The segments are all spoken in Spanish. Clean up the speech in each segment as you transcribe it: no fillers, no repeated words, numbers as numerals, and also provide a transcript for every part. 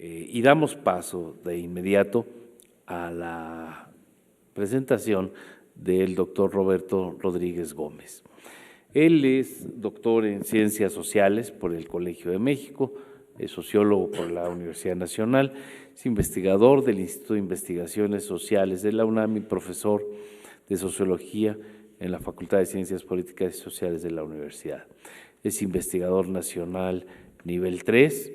Y damos paso de inmediato a la presentación del doctor Roberto Rodríguez Gómez. Él es doctor en Ciencias Sociales por el Colegio de México, es sociólogo por la Universidad Nacional, es investigador del Instituto de Investigaciones Sociales de la UNAM y profesor de Sociología en la Facultad de Ciencias Políticas y Sociales de la Universidad. Es investigador nacional nivel 3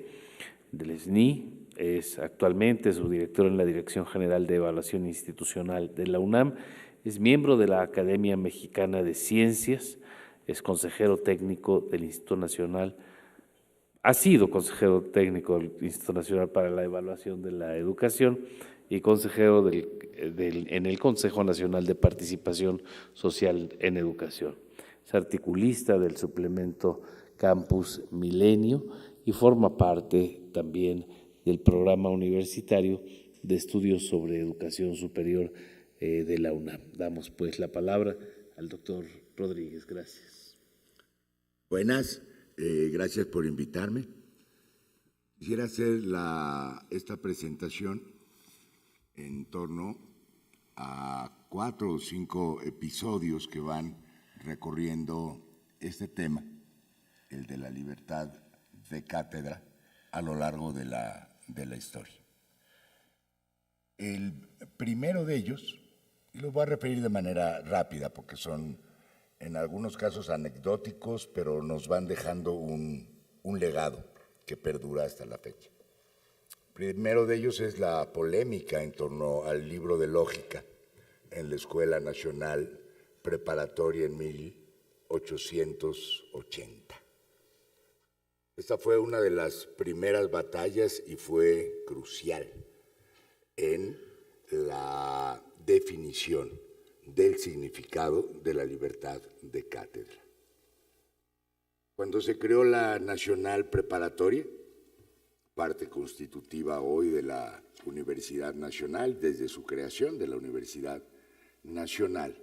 del SNI, es actualmente subdirector en la Dirección General de Evaluación Institucional de la UNAM, es miembro de la Academia Mexicana de Ciencias, es consejero técnico del Instituto Nacional, ha sido consejero técnico del Instituto Nacional para la Evaluación de la Educación y consejero en el Consejo Nacional de Participación Social en Educación. Es articulista del suplemento Campus Milenio y forma parte también del programa universitario de estudios sobre educación superior de la UNAM. Damos pues la palabra al doctor Rodríguez. Gracias. Buenas, gracias por invitarme. Quisiera hacer esta presentación en torno a 4 o 5 episodios que van recorriendo este tema, el de la libertad de cátedra, a lo largo de la historia. El primero de ellos, y los voy a referir de manera rápida porque son en algunos casos anecdóticos, pero nos van dejando un legado que perdura hasta la fecha. El primero de ellos es la polémica en torno al libro de lógica en la Escuela Nacional Preparatoria en 1880. Esta fue una de las primeras batallas y fue crucial en la definición del significado de la libertad de cátedra. Cuando se creó la Nacional Preparatoria, parte constitutiva hoy de la Universidad Nacional, desde su creación de la Universidad Nacional,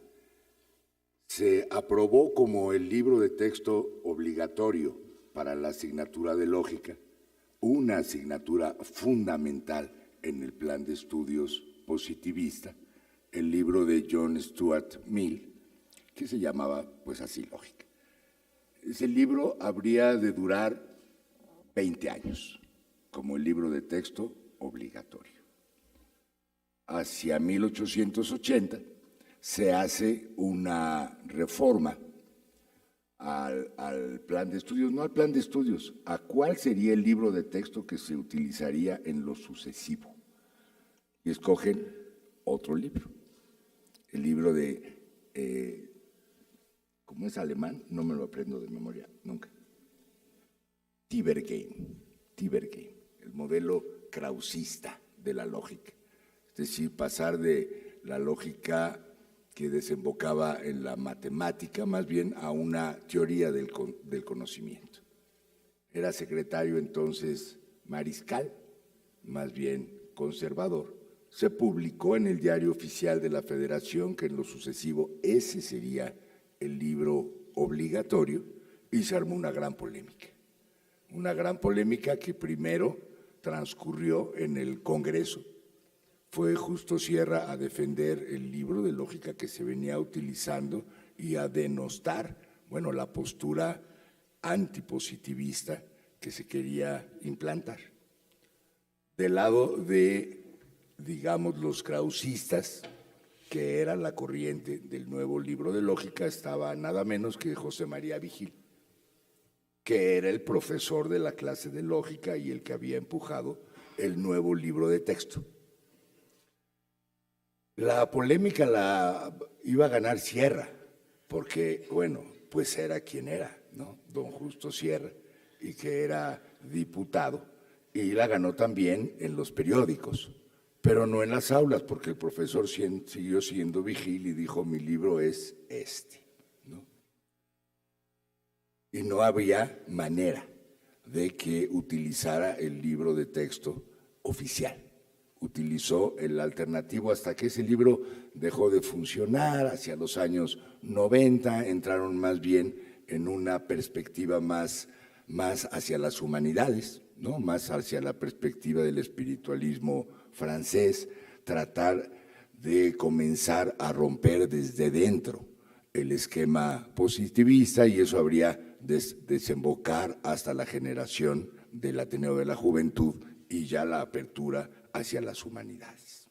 se aprobó como el libro de texto obligatorio para la asignatura de lógica, una asignatura fundamental en el plan de estudios positivista, el libro de John Stuart Mill, que se llamaba pues así Lógica. Ese libro habría de durar 20 años como el libro de texto obligatorio. Hacia 1880 se hace una reforma al plan de estudios, no al plan de estudios, a cuál sería el libro de texto que se utilizaría en lo sucesivo. Y escogen otro libro, el libro de, ¿cómo es alemán? No me lo aprendo de memoria, nunca. Tiebergehen, el modelo krausista de la lógica. Es decir, pasar de la lógica que desembocaba en la matemática, más bien a una teoría del conocimiento. Era secretario entonces Mariscal, más bien conservador. Se publicó en el Diario Oficial de la Federación que en lo sucesivo ese sería el libro obligatorio y se armó una gran polémica. Una gran polémica que primero transcurrió en el Congreso. Fue Justo Sierra a defender el libro de lógica que se venía utilizando y a denostar, bueno, la postura antipositivista que se quería implantar. Del lado de, digamos, los krausistas, que era la corriente del nuevo libro de lógica, estaba nada menos que José María Vigil, que era el profesor de la clase de lógica y el que había empujado el nuevo libro de texto. La polémica la iba a ganar Sierra, porque, bueno, pues era quien era, ¿no? Don Justo Sierra, y que era diputado, y la ganó también en los periódicos, pero no en las aulas, porque el profesor siguió siendo Vigil y dijo, mi libro es este, ¿no? Y no había manera de que utilizara el libro de texto oficial. Utilizó el alternativo hasta que ese libro dejó de funcionar. Hacia los años 90 entraron más bien en una perspectiva más hacia las humanidades, ¿no? Más hacia la perspectiva del espiritualismo francés, tratar de comenzar a romper desde dentro el esquema positivista, y eso habría desembocar hasta la generación del Ateneo de la Juventud y ya la apertura hacia las humanidades.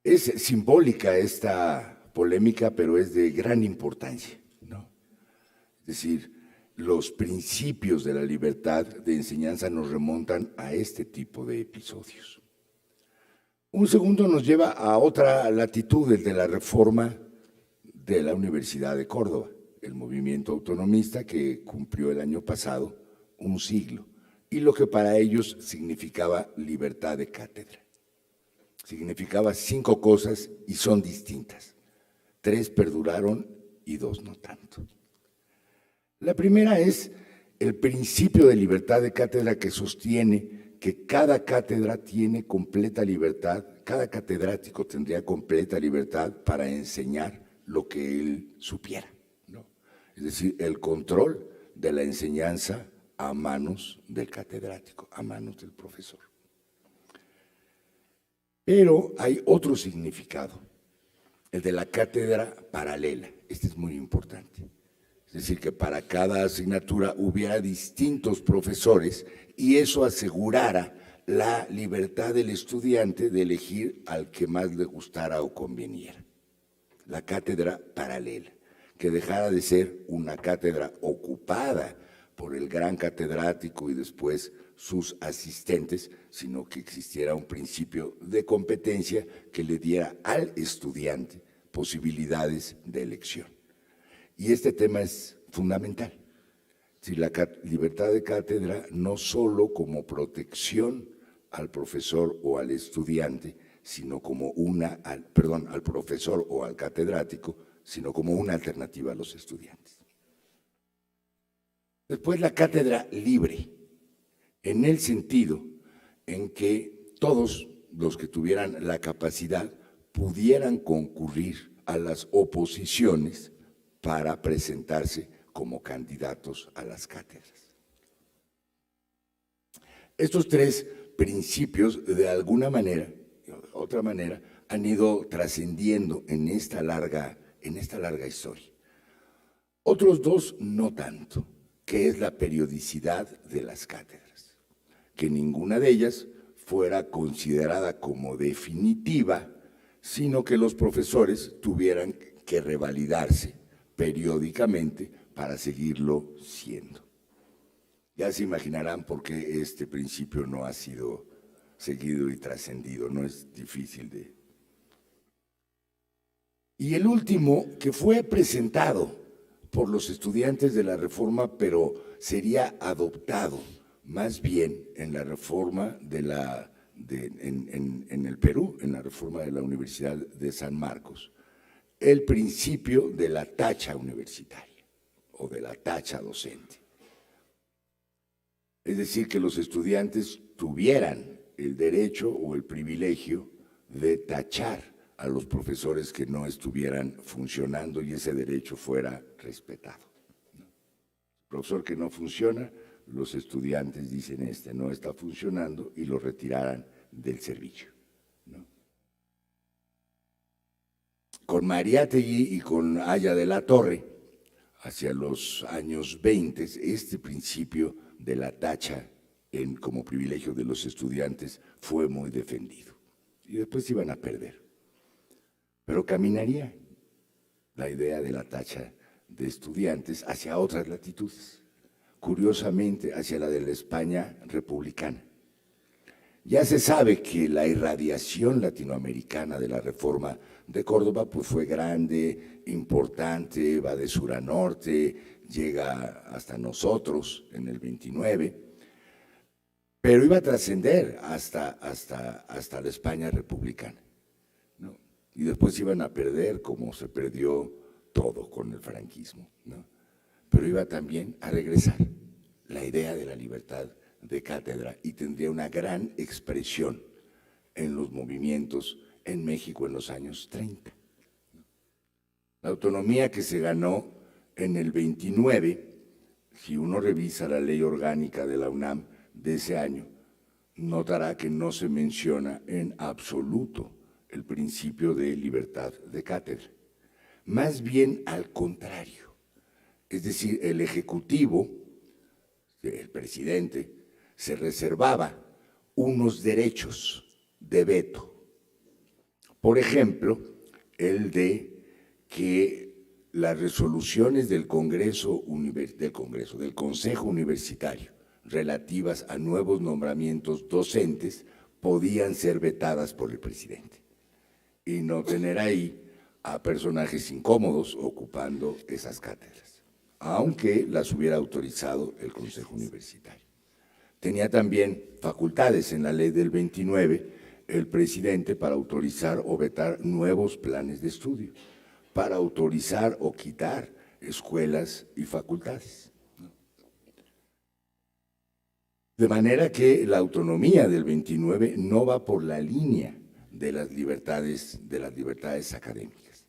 Es simbólica esta polémica, pero es de gran importancia, ¿no? Es decir, los principios de la libertad de enseñanza nos remontan a este tipo de episodios. Un segundo nos lleva a otra latitud, el de la reforma de la Universidad de Córdoba, el movimiento autonomista que cumplió el año pasado un siglo, y lo que para ellos significaba libertad de cátedra. Significaba 5 cosas y son distintas. 3 perduraron y 2 no tanto. La primera es el principio de libertad de cátedra, que sostiene que cada cátedra tiene completa libertad, cada catedrático tendría completa libertad para enseñar lo que él supiera, ¿no? Es decir, el control de la enseñanza a manos del catedrático, a manos del profesor. Pero hay otro significado, el de la cátedra paralela. Este es muy importante. Es decir, que para cada asignatura hubiera distintos profesores y eso asegurara la libertad del estudiante de elegir al que más le gustara o conveniera. La cátedra paralela, que dejara de ser una cátedra ocupada por el gran catedrático y después sus asistentes, sino que existiera un principio de competencia que le diera al estudiante posibilidades de elección. Y este tema es fundamental. Si la libertad de cátedra no solo como protección al profesor o al estudiante, sino como al profesor o al catedrático, sino como una alternativa a los estudiantes. Después la cátedra libre, en el sentido en que todos los que tuvieran la capacidad pudieran concurrir a las oposiciones para presentarse como candidatos a las cátedras. Estos 3 principios, de alguna manera, de otra manera, han ido trascendiendo en esta larga historia. Otros 2 no tanto, que es la periodicidad de las cátedras, que ninguna de ellas fuera considerada como definitiva, sino que los profesores tuvieran que revalidarse periódicamente para seguirlo siendo. Ya se imaginarán por qué este principio no ha sido seguido y trascendido, no es difícil de... Y el último, que fue presentado por los estudiantes de la Reforma, pero sería adoptado más bien en la reforma en el Perú, en la reforma de la Universidad de San Marcos, el principio de la tacha universitaria o de la tacha docente. Es decir, que los estudiantes tuvieran el derecho o el privilegio de tachar a los profesores que no estuvieran funcionando y ese derecho fuera respetado. El profesor que no funciona, los estudiantes dicen no está funcionando y lo retiraran del servicio, ¿no? Con Mariátegui y con Aya de la Torre, hacia los años 20, este principio de la tacha como privilegio de los estudiantes fue muy defendido. Y después iban a perder. Pero caminaría la idea de la tacha de estudiantes hacia otras latitudes, curiosamente hacia la de la España republicana. Ya se sabe que la irradiación latinoamericana de la Reforma de Córdoba pues fue grande, importante, va de sur a norte, llega hasta nosotros en el 29, pero iba a trascender hasta la España republicana, ¿no? Y después iban a perder como se perdió todo con el franquismo, ¿no? Pero iba también a regresar la idea de la libertad de cátedra y tendría una gran expresión en los movimientos en México en los años 30. La autonomía que se ganó en el 29 si uno revisa la ley orgánica de la UNAM de ese año, notará que no se menciona en absoluto el principio de libertad de cátedra. Más bien al contrario. Es decir, el Ejecutivo, el presidente, se reservaba unos derechos de veto. Por ejemplo, el de que las resoluciones del Consejo Universitario relativas a nuevos nombramientos docentes podían ser vetadas por el presidente y no tener ahí a personajes incómodos ocupando esas cátedras, aunque las hubiera autorizado el Consejo Universitario. Tenía también facultades en la ley del 29 el presidente para autorizar o vetar nuevos planes de estudio, para autorizar o quitar escuelas y facultades. De manera que la autonomía del 29 no va por la línea de las libertades académicas.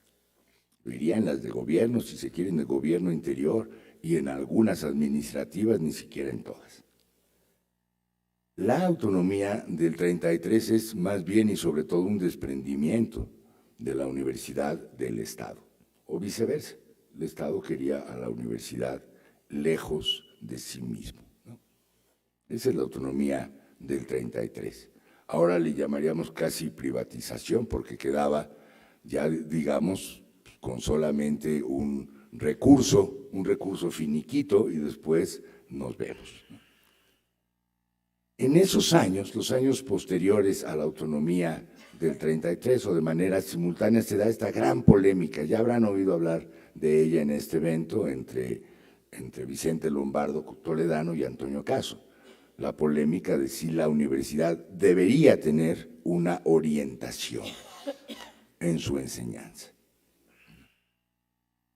Irían las de gobierno, si se quiere, en el gobierno interior y en algunas administrativas, ni siquiera en todas. La autonomía del 33 es más bien y sobre todo un desprendimiento de la universidad del Estado, o viceversa. El Estado quería a la universidad lejos de sí mismo, ¿no? Esa es la autonomía del 33. Ahora le llamaríamos casi privatización porque quedaba ya, digamos, con solamente un recurso finiquito y después nos vemos, ¿no? En esos años, los años posteriores a la autonomía del 33 o de manera simultánea, se da esta gran polémica, ya habrán oído hablar de ella en este evento entre Vicente Lombardo Toledano y Antonio Caso, la polémica de si la universidad debería tener una orientación en su enseñanza.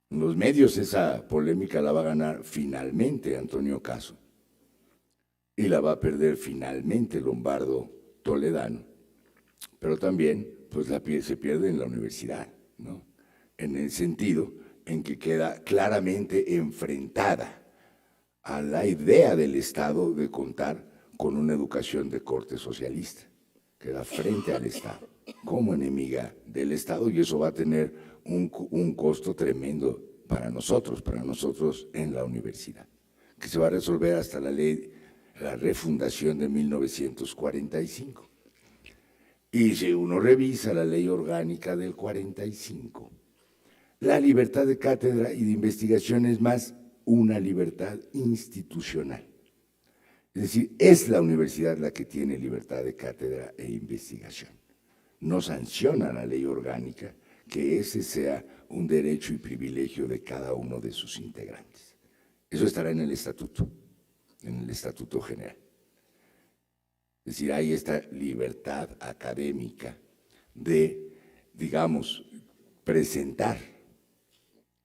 En los medios esa polémica la va a ganar finalmente Antonio Caso y la va a perder finalmente Lombardo Toledano, pero también pues se pierde en la universidad, ¿no? En el sentido en que queda claramente enfrentada a la idea del Estado de contar con una educación de corte socialista, queda frente al Estado como enemiga del Estado, y eso va a tener un costo tremendo para nosotros en la universidad, que se va a resolver hasta la refundación de 1945. Y si uno revisa la ley orgánica del 45, la libertad de cátedra y de investigación es más una libertad institucional. Es decir, es la universidad la que tiene libertad de cátedra e investigación. No sanciona la ley orgánica que ese sea un derecho y privilegio de cada uno de sus integrantes. Eso estará en el estatuto general. Es decir, hay esta libertad académica de, digamos, presentar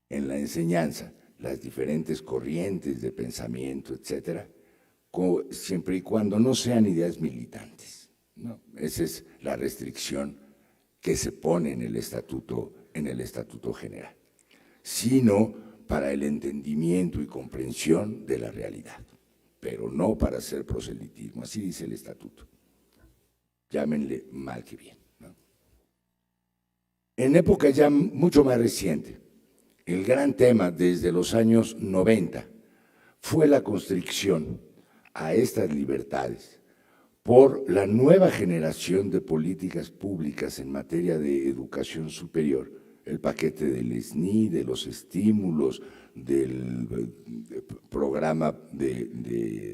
en la enseñanza las diferentes corrientes de pensamiento, etcétera, siempre y cuando no sean ideas militantes, ¿no? Esa es la restricción que se pone en el estatuto general, sino para el entendimiento y comprensión de la realidad, pero no para hacer proselitismo, así dice el estatuto. Llámenle mal que bien, ¿no? En época ya mucho más reciente, el gran tema desde los años 90 fue la constricción a estas libertades por la nueva generación de políticas públicas en materia de educación superior, el paquete del SNI, de los estímulos, del programa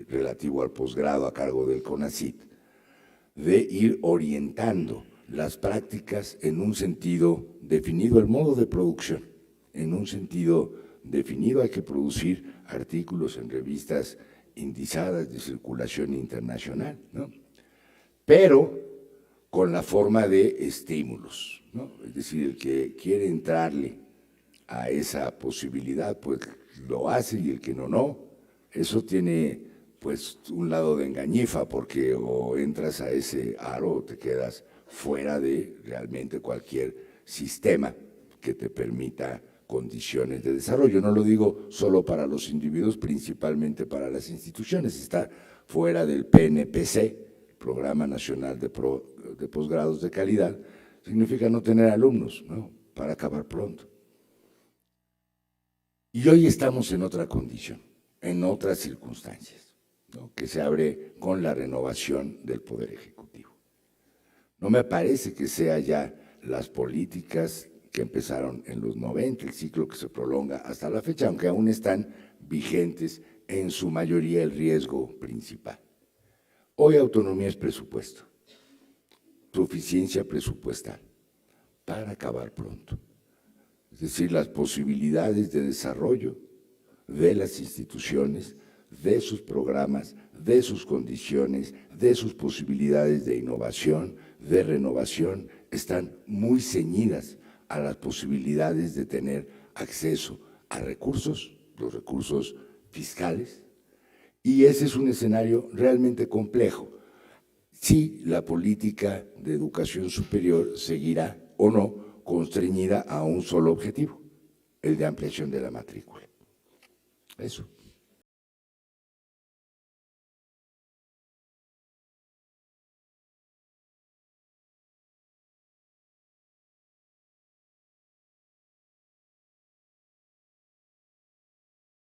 relativo al posgrado a cargo del CONACYT, de ir orientando las prácticas en un sentido definido, el modo de producción, en un sentido definido. Hay que producir artículos en revistas indizadas de circulación internacional, ¿no? Pero con la forma de estímulos, ¿no? Es decir, el que quiere entrarle a esa posibilidad, pues lo hace, y el que no. Eso tiene pues un lado de engañifa, porque o entras a ese aro o te quedas fuera de realmente cualquier sistema que te permita condiciones de desarrollo. No lo digo solo para los individuos, principalmente para las instituciones. Estar fuera del PNPC, Programa Nacional de Posgrados de Calidad, significa no tener alumnos, ¿no? Para acabar pronto. Y hoy estamos en otra condición, en otras circunstancias, ¿no? Que se abre con la renovación del Poder Ejecutivo. No me parece que sea ya las políticas que empezaron en los 90, el ciclo que se prolonga hasta la fecha, aunque aún están vigentes en su mayoría el riesgo principal. Hoy autonomía es presupuesto, suficiencia presupuestal, para acabar pronto. Es decir, las posibilidades de desarrollo de las instituciones, de sus programas, de sus condiciones, de sus posibilidades de innovación, de renovación, están muy ceñidas a las posibilidades de tener acceso a recursos, los recursos fiscales, y ese es un escenario realmente complejo. Si la política de educación superior seguirá o no constreñida a un solo objetivo, el de ampliación de la matrícula. Eso.